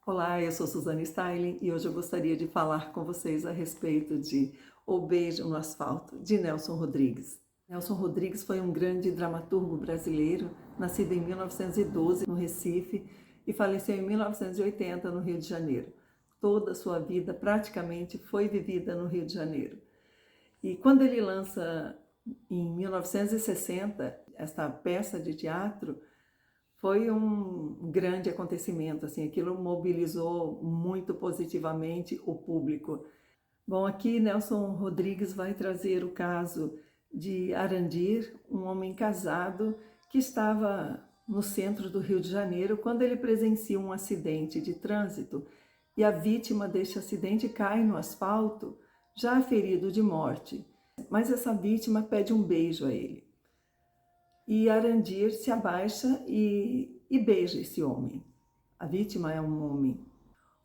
Olá, eu sou Suzane Styling e hoje eu gostaria de falar com vocês a respeito de O Beijo no Asfalto, de Nelson Rodrigues. Nelson Rodrigues foi um grande dramaturgo brasileiro, nascido em 1912 no Recife e faleceu em 1980 no Rio de Janeiro. Toda a sua vida praticamente foi vivida no Rio de Janeiro. E quando ele lança em 1960 esta peça de teatro, foi um grande acontecimento, assim, aquilo mobilizou muito positivamente o público. Bom, aqui Nelson Rodrigues vai trazer o caso de Arandir, um homem casado que estava no centro do Rio de Janeiro quando ele presencia um acidente de trânsito e a vítima deste acidente cai no asfalto, já ferido de morte. Mas essa vítima pede um beijo a ele. E Arandir se abaixa e beija esse homem. A vítima é um homem.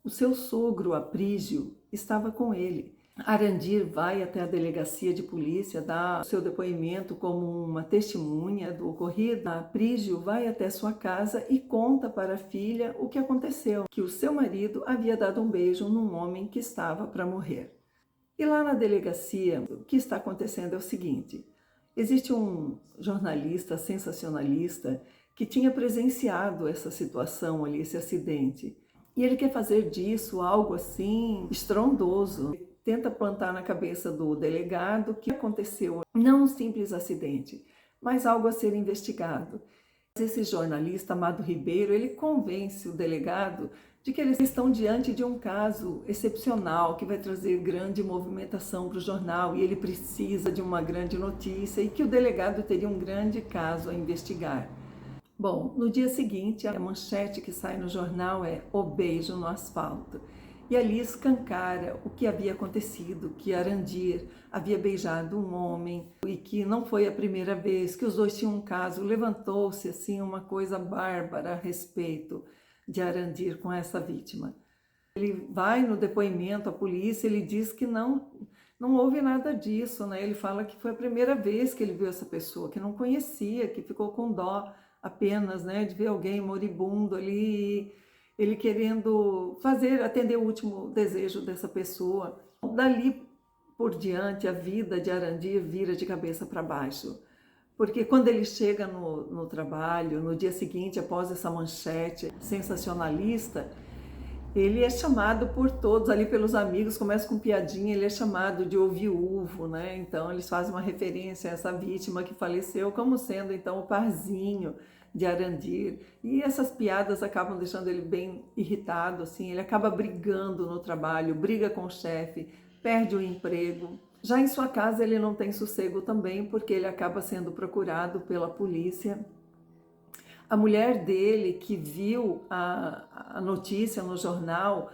O seu sogro, Aprígio, estava com ele. Arandir vai até a delegacia de polícia, dá seu depoimento como uma testemunha do ocorrido. Aprígio vai até sua casa e conta para a filha o que aconteceu, que o seu marido havia dado um beijo num homem que estava para morrer. E lá na delegacia, o que está acontecendo é o seguinte: existe um jornalista sensacionalista que tinha presenciado essa situação ali, esse acidente. E ele quer fazer disso algo assim estrondoso. Ele tenta plantar na cabeça do delegado que aconteceu não um simples acidente, mas algo a ser investigado. Esse jornalista, Amado Ribeiro, ele convence o delegado de que eles estão diante de um caso excepcional que vai trazer grande movimentação para o jornal e ele precisa de uma grande notícia e que o delegado teria um grande caso a investigar. Bom, no dia seguinte, a manchete que sai no jornal é O Beijo no Asfalto. E ali escancara o que havia acontecido, que Arandir havia beijado um homem e que não foi a primeira vez, que os dois tinham um caso. Levantou-se assim uma coisa bárbara a respeito de Arandir com essa vítima. Ele vai no depoimento à polícia, ele diz que não houve nada disso, né? Ele fala que foi a primeira vez que ele viu essa pessoa, que não conhecia, que ficou com dó apenas, né, de ver alguém moribundo ali, ele querendo atender o último desejo dessa pessoa. Dali por diante, a vida de Arandir vira de cabeça para baixo. Porque quando ele chega no trabalho, no dia seguinte, após essa manchete sensacionalista, ele é chamado por todos ali, pelos amigos, começa com piadinha, ele é chamado de o viúvo, né? Então eles fazem uma referência a essa vítima que faleceu como sendo então o parzinho de Arandir. E essas piadas acabam deixando ele bem irritado, assim, ele acaba brigando no trabalho, briga com o chefe, perde o emprego. Já em sua casa ele não tem sossego também, porque ele acaba sendo procurado pela polícia. A mulher dele, que viu a notícia no jornal,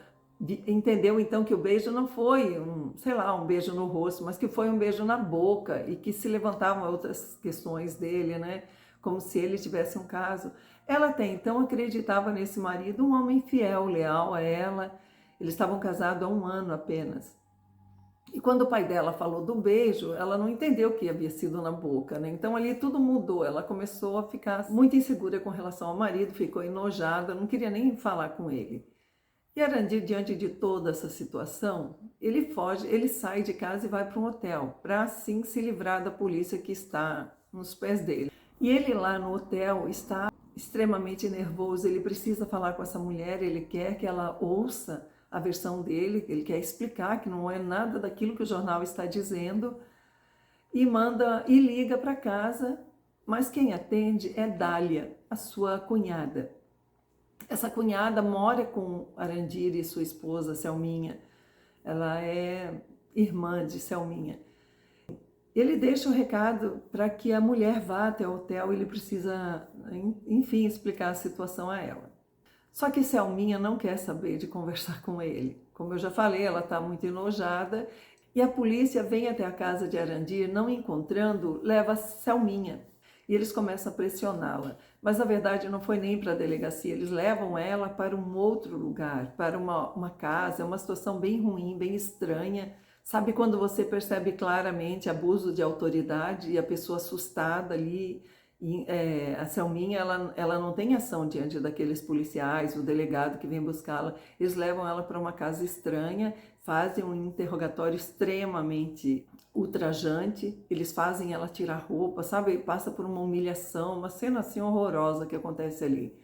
entendeu então que o beijo não foi um beijo no rosto, mas que foi um beijo na boca e que se levantavam outras questões dele, né? Como se ele tivesse um caso. Ela até então acreditava nesse marido, um homem fiel, leal a ela. Eles estavam casados há 1 ano apenas. E quando o pai dela falou do beijo, ela não entendeu que havia sido na boca, né? Então ali tudo mudou, ela começou a ficar muito insegura com relação ao marido, ficou enojada, não queria nem falar com ele. E Arandir, diante de toda essa situação, ele foge, ele sai de casa e vai para um hotel, para assim se livrar da polícia que está nos pés dele. E ele lá no hotel está extremamente nervoso, ele precisa falar com essa mulher, ele quer que ela ouça a versão dele, ele quer explicar que não é nada daquilo que o jornal está dizendo, e liga para casa, mas quem atende é Dália, a sua cunhada. Essa cunhada mora com Arandir e sua esposa, Selminha. Ela é irmã de Selminha. Ele deixa o recado para que a mulher vá até o hotel, ele precisa, enfim, explicar a situação a ela. Só que Selminha não quer saber de conversar com ele. Como eu já falei, ela está muito enojada e a polícia vem até a casa de Arandir, não encontrando, leva Selminha. E eles começam a pressioná-la. Mas, na verdade, não foi nem para a delegacia. Eles levam ela para um outro lugar, para uma casa. É uma situação bem ruim, bem estranha. Sabe quando você percebe claramente abuso de autoridade e a pessoa assustada ali E, a Selminha, ela não tem ação diante daqueles policiais, o delegado que vem buscá-la. Eles levam ela para uma casa estranha, fazem um interrogatório extremamente ultrajante, eles fazem ela tirar roupa, sabe? Passa por uma humilhação, uma cena assim horrorosa que acontece ali.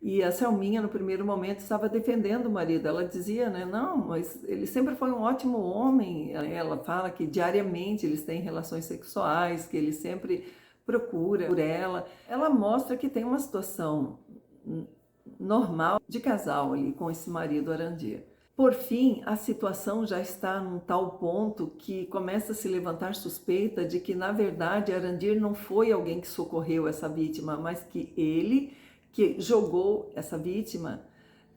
E a Selminha, no primeiro momento, estava defendendo o marido. Ela dizia, né, não, mas ele sempre foi um ótimo homem. Ela fala que diariamente eles têm relações sexuais, que ele sempre procura por ela. Ela mostra que tem uma situação normal de casal ali com esse marido Arandir. Por fim, a situação já está num tal ponto que começa a se levantar suspeita de que, na verdade, Arandir não foi alguém que socorreu essa vítima, mas que ele que jogou essa vítima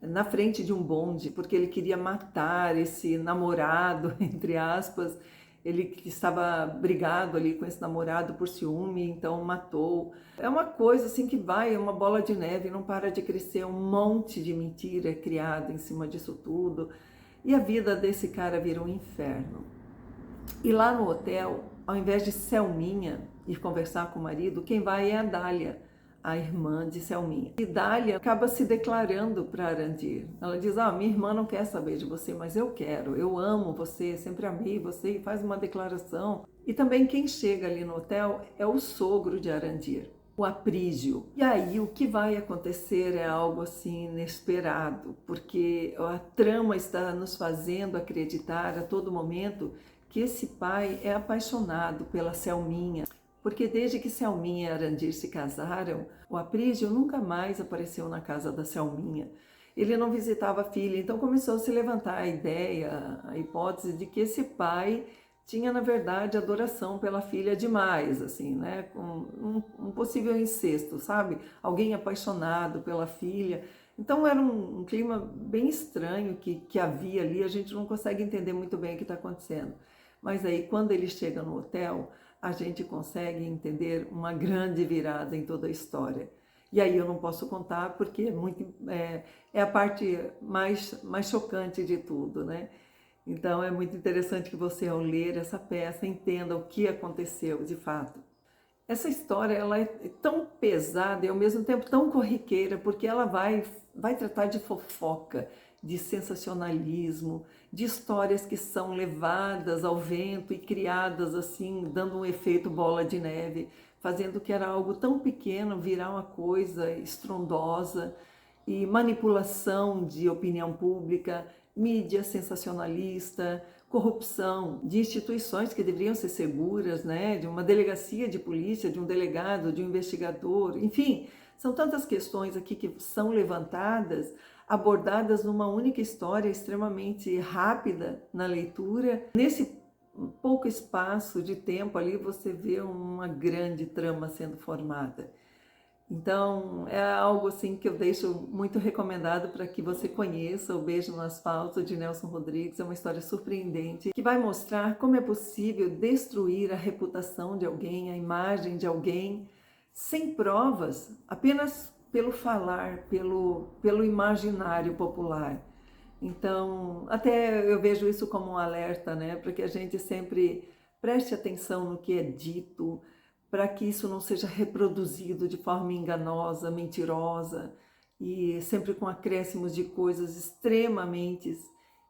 na frente de um bonde, porque ele queria matar esse namorado, entre aspas. Ele estava brigado ali com esse namorado por ciúme, então matou. É uma coisa assim que vai, é uma bola de neve, não para de crescer, um monte de mentira é criado em cima disso tudo. E a vida desse cara vira um inferno. E lá no hotel, ao invés de Selminha ir conversar com o marido, quem vai é a Dália, a irmã de Selminha. E Dália acaba se declarando para Arandir. Ela diz, minha irmã não quer saber de você, mas eu quero, eu amo você, sempre amei você, e faz uma declaração. E também quem chega ali no hotel é o sogro de Arandir, o Aprígio. E aí o que vai acontecer é algo assim inesperado, porque a trama está nos fazendo acreditar a todo momento que esse pai é apaixonado pela Selminha, porque desde que Selminha e Arandir se casaram, o Aprígio nunca mais apareceu na casa da Selminha. Ele não visitava a filha, então começou a se levantar a ideia, a hipótese de que esse pai tinha, na verdade, adoração pela filha demais, assim, né? Com um possível incesto, sabe? Alguém apaixonado pela filha. Então era um clima bem estranho que havia ali, a gente não consegue entender muito bem o que está acontecendo. Mas aí, quando ele chega no hotel, a gente consegue entender uma grande virada em toda a história. E aí eu não posso contar porque é a parte mais chocante de tudo, né? Então é muito interessante que você, ao ler essa peça, entenda o que aconteceu de fato. Essa história ela é tão pesada e ao mesmo tempo tão corriqueira, porque ela vai tratar de fofoca, de sensacionalismo, de histórias que são levadas ao vento e criadas assim, dando um efeito bola de neve, fazendo que era algo tão pequeno virar uma coisa estrondosa, e manipulação de opinião pública, mídia sensacionalista, corrupção de instituições que deveriam ser seguras, né? De uma delegacia de polícia, de um delegado, de um investigador, enfim, são tantas questões aqui que são levantadas, abordadas numa única história extremamente rápida na leitura. Nesse pouco espaço de tempo ali você vê uma grande trama sendo formada. Então, é algo assim que eu deixo muito recomendado para que você conheça O Beijo no Asfalto, de Nelson Rodrigues. É uma história surpreendente que vai mostrar como é possível destruir a reputação de alguém, a imagem de alguém, sem provas, apenas pelo falar, pelo imaginário popular. Então, até eu vejo isso como um alerta, né? Para que a gente sempre preste atenção no que é dito, para que isso não seja reproduzido de forma enganosa, mentirosa e sempre com acréscimos de coisas extremamente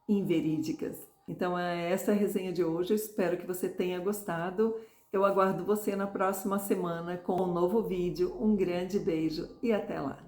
inverídicas. Então, é essa a resenha de hoje. Eu espero que você tenha gostado. Eu aguardo você na próxima semana com um novo vídeo. Um grande beijo e até lá!